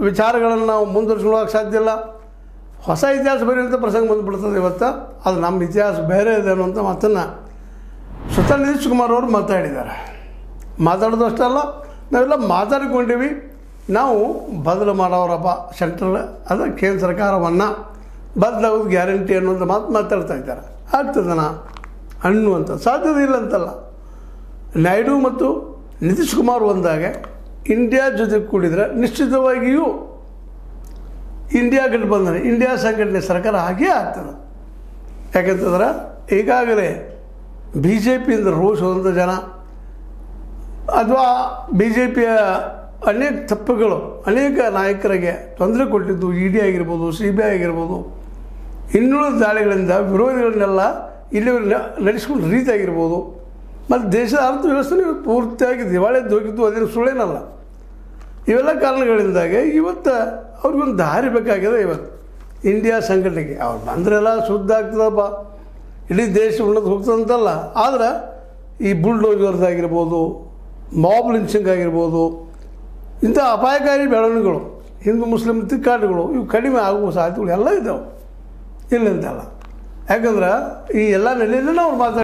ವಿಚಾರಗಳನ್ನು ನಾವು ಮುಂದುವರಿಸ್ಕೊಳ್ಳೋಕೆ ಸಾಧ್ಯ ಇಲ್ಲ. ಹೊಸ ಇತಿಹಾಸ ಬರೆಯುವಂಥ ಪ್ರಸಂಗ ಬಂದುಬಿಡ್ತದೆ ಇವತ್ತು. ಅದು ನಮ್ಮ ಇತಿಹಾಸ ಬೇರೆ ಇದೆ ಅನ್ನುವಂಥ ಮಾತನ್ನು ಸ್ವತಃ ನಿತೀಶ್ ಕುಮಾರ್ ಅವರು ಮಾತಾಡಿದ್ದಾರೆ. ಮಾತಾಡೋದು ಅಷ್ಟೇ ಅಲ್ಲ, ನಾವೆಲ್ಲ ಮಾತಾಡಿಕೊಂಡಿವಿ, ನಾವು ಬದಲು ಮಾಡೋರಪ್ಪ ಸೆಂಟ್ರಲ್ ಅದು ಕೇಂದ್ರ ಸರ್ಕಾರವನ್ನು ಬದಲಾಗೋದು ಗ್ಯಾರಂಟಿ ಅನ್ನುವಂಥ ಮಾತು ಮಾತಾಡ್ತಾ ಇದ್ದಾರೆ. ಆಗ್ತದನ ಅನ್ನುವಂಥ ಸಾಧ್ಯತೆ ಇಲ್ಲ ಅಂತಲ್ಲ. ನಾಯ್ಡು ಮತ್ತು ನಿತೀಶ್ ಕುಮಾರ್ ಒಂದಾಗ ಇಂಡಿಯಾ ಜೊತೆ ಕೂಡಿದರೆ ನಿಶ್ಚಿತವಾಗಿಯೂ ಇಂಡಿಯಾ ಗಠಬಂಧನ ಇಂಡಿಯಾ ಸಂಘಟನೆ ಸರ್ಕಾರ ಆಗೇ ಆಗ್ತದೆ. ಯಾಕಂತಂದ್ರೆ ಈಗಾಗಲೇ ಬಿ ಜೆ ಪಿಯಿಂದ ರೋಷ ಹೋದಂಥ ಜನ ಅಥವಾ ಬಿ ಜೆ ಪಿಯ ಅನೇಕ ತಪ್ಪುಗಳು ಅನೇಕ ನಾಯಕರಿಗೆ ತೊಂದರೆ ಕೊಟ್ಟಿದ್ದು, ಇ ಡಿ ಆಗಿರ್ಬೋದು, ಸಿ ಬಿ ಐ ಆಗಿರ್ಬೋದು, ಇನ್ನುಳಿದ ದಾಳಿಗಳಿಂದ ವಿರೋಧಿಗಳನ್ನೆಲ್ಲ ಇಲ್ಲಿ ನಡೆಸ್ಕೊಂಡು ರೀತಿ ಆಗಿರ್ಬೋದು, ಮತ್ತು ದೇಶದ ಅರ್ಥವ್ಯವಸ್ಥೆ ಪೂರ್ತಿಯಾಗಿ ದಿವಾಳಿಯದ್ದು ಹೋಗಿದ್ದು ಅದೇನು ಸುಳ್ಳೇನಲ್ಲ. ಇವೆಲ್ಲ ಕಾರಣಗಳಿಂದಾಗೆ ಇವತ್ತು ಅವ್ರಿಗೊಂದು ದಾರಿ ಬೇಕಾಗಿದೆ. ಇವತ್ತು ಇಂಡಿಯಾ ಸಂಘಟನೆಗೆ ಅವ್ರು ಬಂದರೆಲ್ಲ ಶುದ್ಧ ಆಗ್ತದಪ್ಪ, ಇಡೀ ದೇಶ ಉನ್ನತ ಹೋಗ್ತದಂತಲ್ಲ. ಆದರೆ ಈ ಬುಲ್ಡೋಜರ್ದಾಗಿರ್ಬೋದು, ಮಾಬ್ ಲಿಂಚಿಂಗ್ ಆಗಿರ್ಬೋದು, ಇಂಥ ಅಪಾಯಕಾರಿ ಬೆಳವಣಿಗೆಗಳು, ಹಿಂದೂ ಮುಸ್ಲಿಂ ತಿಕ್ಕಾಟಗಳು ಇವು ಕಡಿಮೆ ಆಗುವ ಸಾಧ್ಯತೆಗಳು ಎಲ್ಲ ಇದ್ದಾವೆ, ಇಲ್ಲಂತಲ್ಲ. ಯಾಕಂದ್ರೆ ಈ ಎಲ್ಲ ನೆಲೆಯಲ್ಲೇ ಅವ್ರು ಮಾತಾಡ್ತಾರೆ.